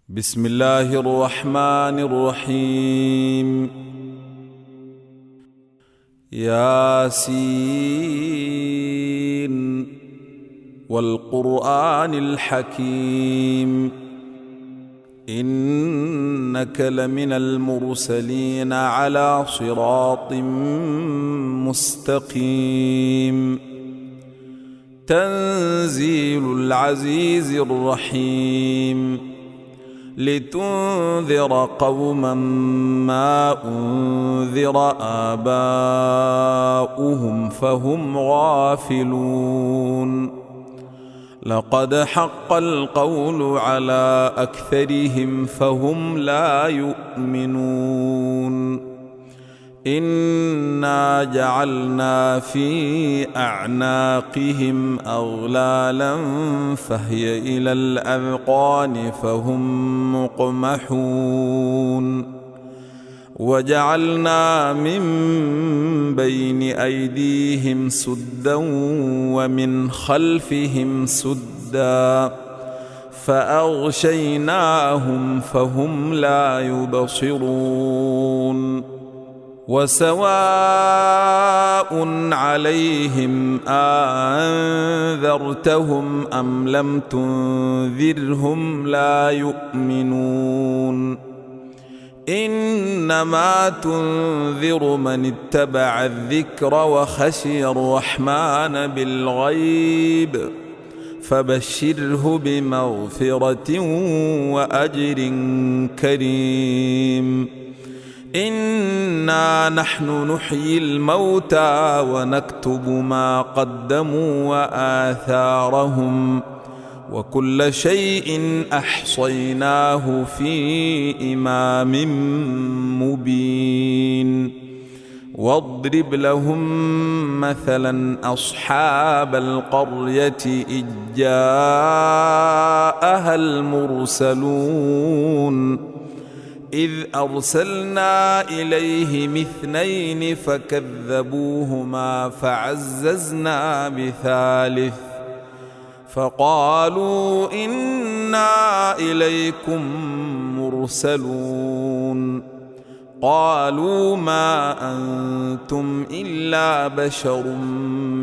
بسم الله الرحمن الرحيم. ياسين والقرآن الحكيم إنك لمن المرسلين على صراط مستقيم. تنزيل العزيز الرحيم لتنذر قوما ما أنذر آباؤهم فهم غافلون. لقد حق القول على أكثرهم فهم لا يؤمنون. إنا جعلنا في أعناقهم أغلالا فهي إلى الأذقان فهم مقمحون. وجعلنا من بين أيديهم سدا ومن خلفهم سدا فأغشيناهم فهم لا يبصرون. وسواء عليهم أنذرتهم أم لم تنذرهم لا يؤمنون. إنما تنذر من اتبع الذكر وخشي الرحمن بالغيب فبشره بمغفرة وأجر كريم. إنا نحن نحيي الموتى ونكتب ما قدموا وآثارهم وكل شيء أحصيناه في إمام مبين. واضرب لهم مثلا أصحاب القرية إذ جاءها المرسلون إذ أرسلنا إليهم اثنين فكذبوهما فعززنا بثالث فقالوا إنا إليكم مرسلون. قالوا ما أنتم إلا بشر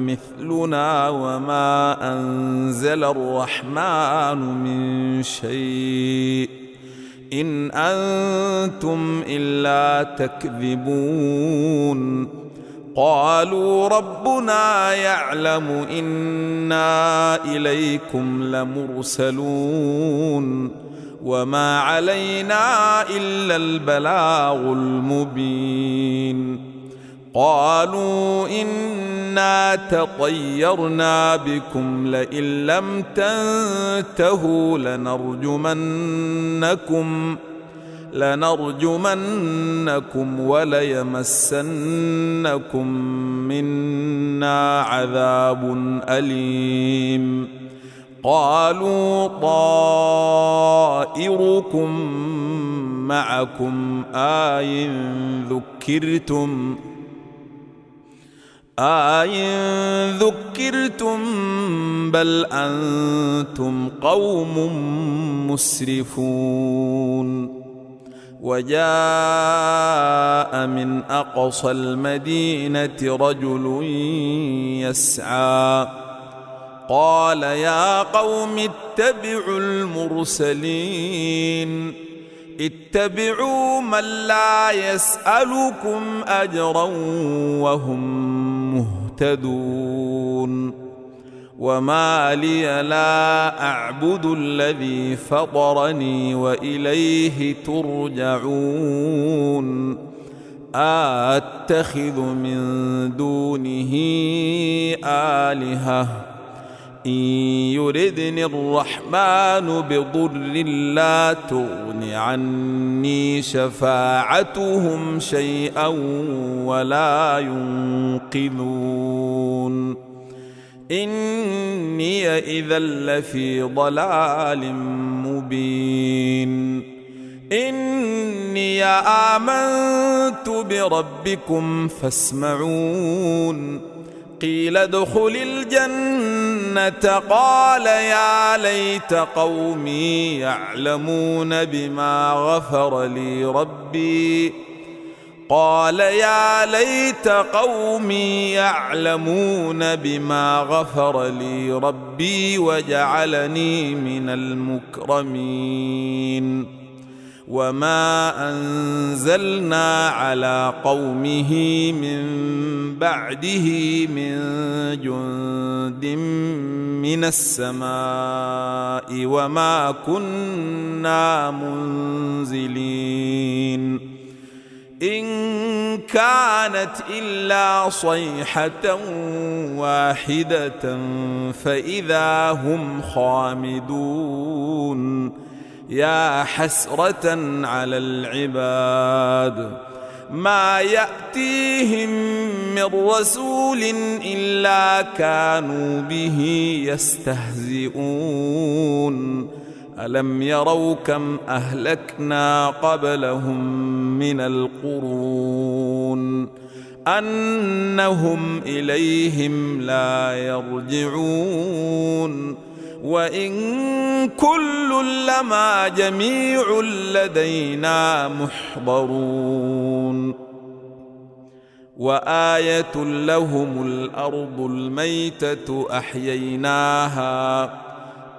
مثلنا وما أنزل الرحمن من شيء إن أنتم إلا تكذبون. قالوا ربنا يعلم إنا إليكم لمرسلون وما علينا إلا البلاغ المبين. قالوا إنا تطيرنا بكم لئن لم تنتهوا لنرجمنكم وليمسنكم منا عذاب أليم. قالوا طائركم معكم أَإِن ذُكِّرْتُم بل أنتم قوم مسرفون. وجاء من أقصى المدينة رجل يسعى قال يا قوم اتبعوا المرسلين اتبعوا من لا يسألكم أجرا وهم مهتدون. وما لي لا أعبد الذي فطرني وإليه ترجعون. أتخذ من دونه آلهة إن يردني الرحمن بضر لا تغن عني شفاعتهم شيئا ولا ينقذون. إني إذا لفي ضلال مبين. إني آمنت بربكم فاسمعون. قيل ادخل الجنة الجنة قال يا ليت قومي يعلمون بما غفر لي ربي قال يا ليت قومي يعلمون بما غفر لي ربي وجعلني من المكرمين وما أنزلنا على قومه من بعده من جند من السماء وما كنا منزلين إن كانت إلا صيحة واحدة فإذا هم خامدون يا حسرة على العباد ما يأتيهم من رسول إلا كانوا به يستهزئون ألم يروا كم أهلكنا قبلهم من القرون أنهم إليهم لا يرجعون وإن كل لما جميع لدينا محضرون وآية لهم الأرض الميتة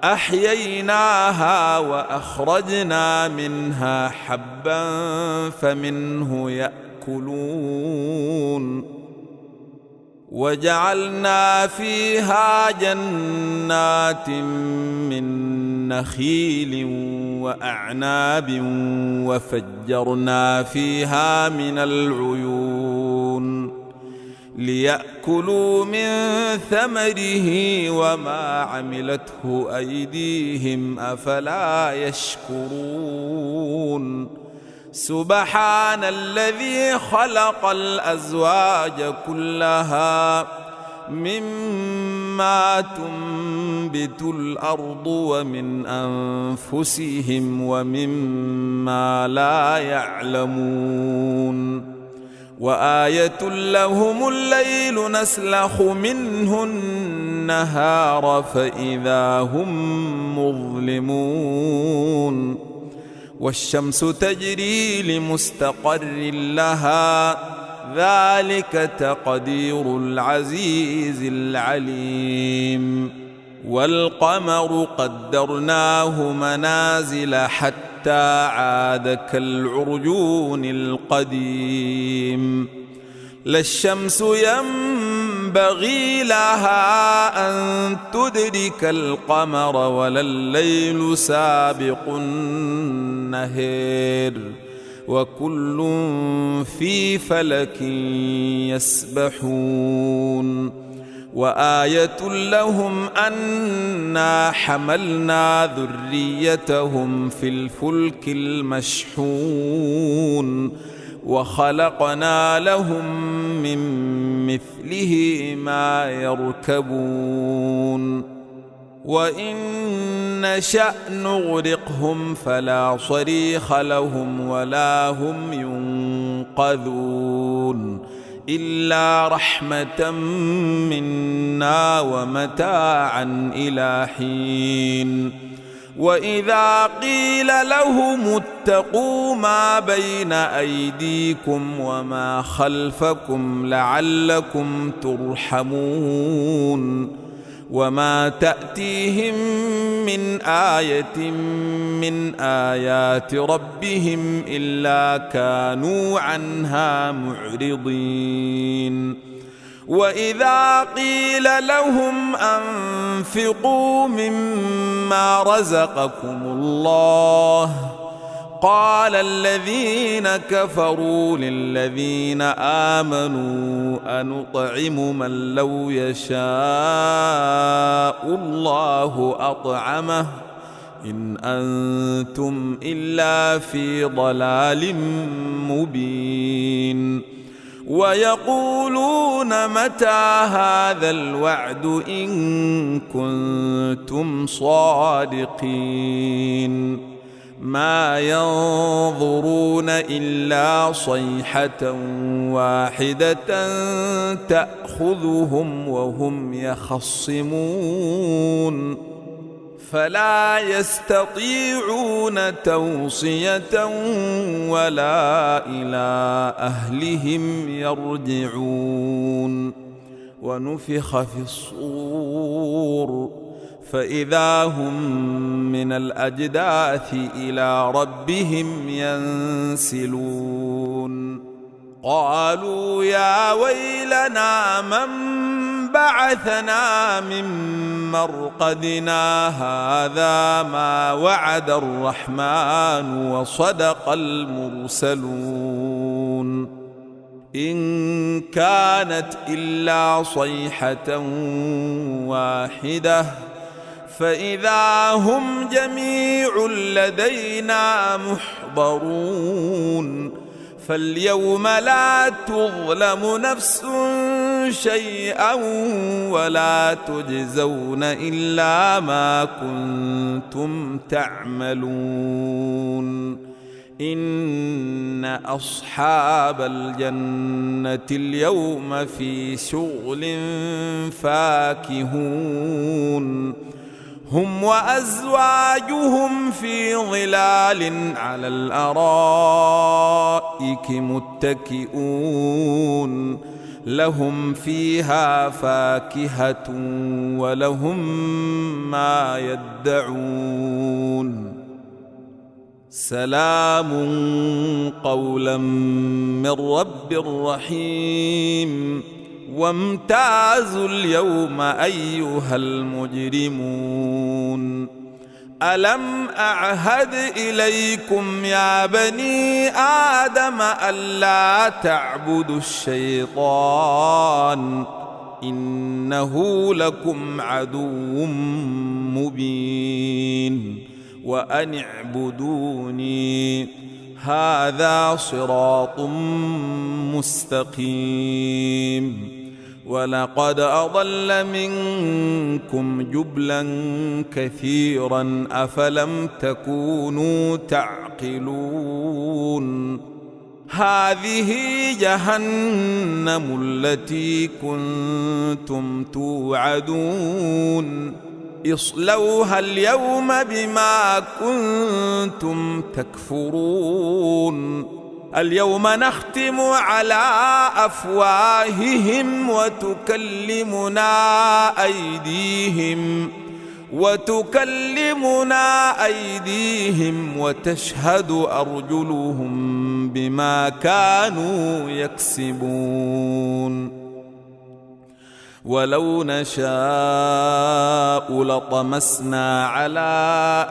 أحييناها وأخرجنا منها حبا فمنه يأكلون وجعلنا فيها جنات من نخيل وأعناب وفجرنا فيها من العيون ليأكلوا من ثمره وما عملته أيديهم أفلا يشكرون سبحان الذي خلق الأزواج كلها مما تنبت الأرض ومن أنفسهم ومما لا يعلمون وآية لهم الليل نسلخ منه النهار فإذا هم مظلمون والشمس تجري لمستقر لها ذلك تقدير العزيز العليم والقمر قدرناه منازل حتى عاد كالعرجون القديم لا الشمس ينبغي لها أن تدرك القمر ولا الليل سابق النهار وكل في فلك يسبحون وآية لهم أنا حملنا ذريتهم في الفلك المشحون وخلقنا لهم من مثله ما يركبون وإن نشأ نغرقهم فلا صريخ لهم ولا هم ينقذون إلا رحمة منا ومتاعا إلى حين وإذا قيل لهم اتقوا ما بين أيديكم وما خلفكم لعلكم ترحمون وما تأتيهم من آية من آيات ربهم إلا كانوا عنها معرضين وإذا قيل لهم أنفقوا مما رزقكم الله قال الذين كفروا للذين آمنوا أنطعم من لو يشاء الله أطعمه إن أنتم إلا في ضلال مبين ويقولون متى هذا الوعد إن كنتم صادقين ما ينظرون إلا صيحة واحدة تأخذهم وهم يخصمون فلا يستطيعون توصية ولا إلى أهلهم يرجعون ونفخ في الصور فإذا هم من الأجداث إلى ربهم ينسلون قالوا يا ويلنا من بعثنا من مرقدنا هذا ما وعد الرحمن وصدق المرسلون إن كانت إلا صيحة واحدة فإذا هم جميع لدينا محضرون فاليوم لا تظلم نفس شيئا ولا تجزون إلا ما كنتم تعملون إن أصحاب الجنة اليوم في شغل فاكهون هم وأزواجهم في ظلال على الأرائك متكئون لهم فيها فاكهة ولهم ما يدعون سلام قولا من رب رحيم وامتازوا اليوم أيها المجرمون ألم أعهد إليكم يا بني آدم ألا تعبدوا الشيطان إنه لكم عدو مبين وأن اعبدوني هذا صراط مستقيم ولقد أضل منكم جبلا كثيرا أفلم تكونوا تعقلون هذه جهنم التي كنتم توعدون اصلوها اليوم بما كنتم تكفرون اليوم نختم على أفواههم وتكلمنا أيديهم وتشهد أرجلهم بما كانوا يكسبون ولو نشاء لطمسنا على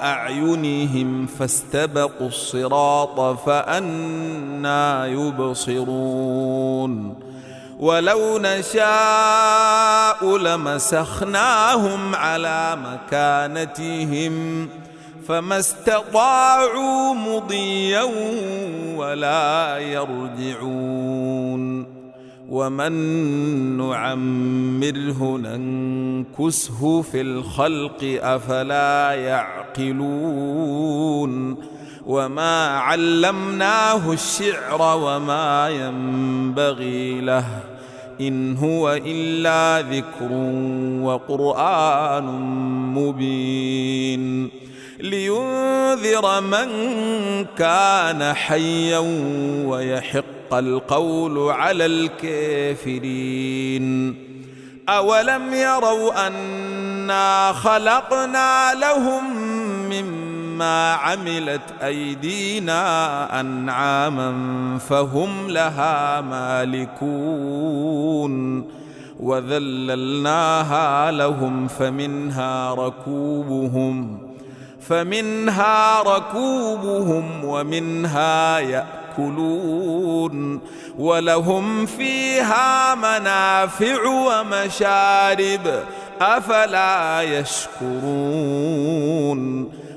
أعينهم فاستبقوا الصراط فأنى يبصرون ولو نشاء لمسخناهم على مكانتهم فما استطاعوا مضيا ولا يرجعون ومن نعمره ننكسه في الخلق أفلا يعقلون وما علمناه الشعر وما ينبغي له إن هو إلا ذكر وقرآن مبين لينذر من كان حيا ويحق القول على الكافرين أولم يروا أنا خلقنا لهم مما عملت أيدينا أنعاما فهم لها مالكون وذللناها لهم فمنها ركوبهم ومنها يأكلون ولهم فيها منافع ومشارب أفلا يشكرون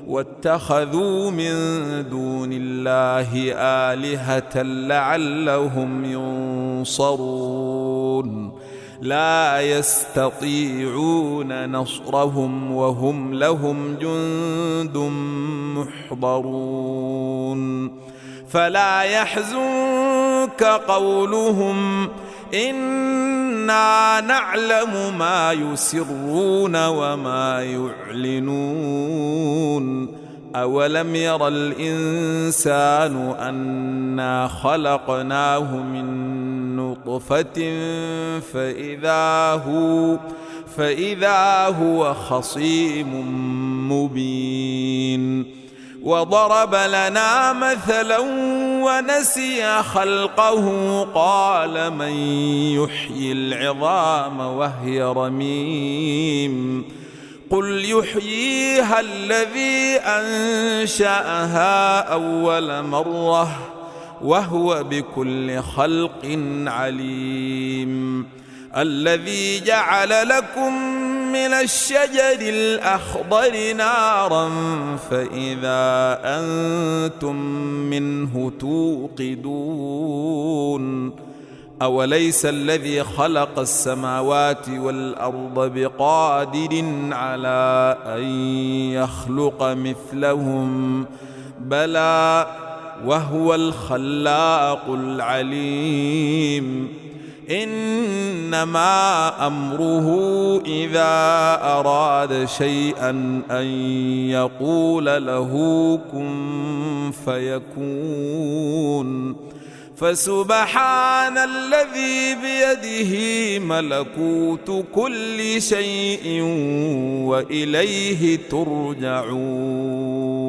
واتخذوا من دون الله آلهة لعلهم ينصرون لا يستطيعون نصرهم وهم لهم جند محضرون فلا يحزنك قولهم إنا نعلم ما يسرون وما يعلنون أولم ير الإنسان أنا خلقناه من نطفة فإذا هو خصيم مبين وضرب لنا مثلا ونسي خلقه قال من يحيي العظام وهي رميم قل يحييها الذي أنشأها أول مرة وهو بكل خلق عليم الذي جعل لكم من الشجر الأخضر نارا فإذا أنتم منه توقدون أوليس الذي خلق السماوات والأرض بقادر على أن يخلق مثلهم بلى وهو الخلاق العليم إنما أمره إذا أراد شيئا أن يقول له كن فيكون فسبحان الذي بيده ملكوت كل شيء وإليه ترجعون.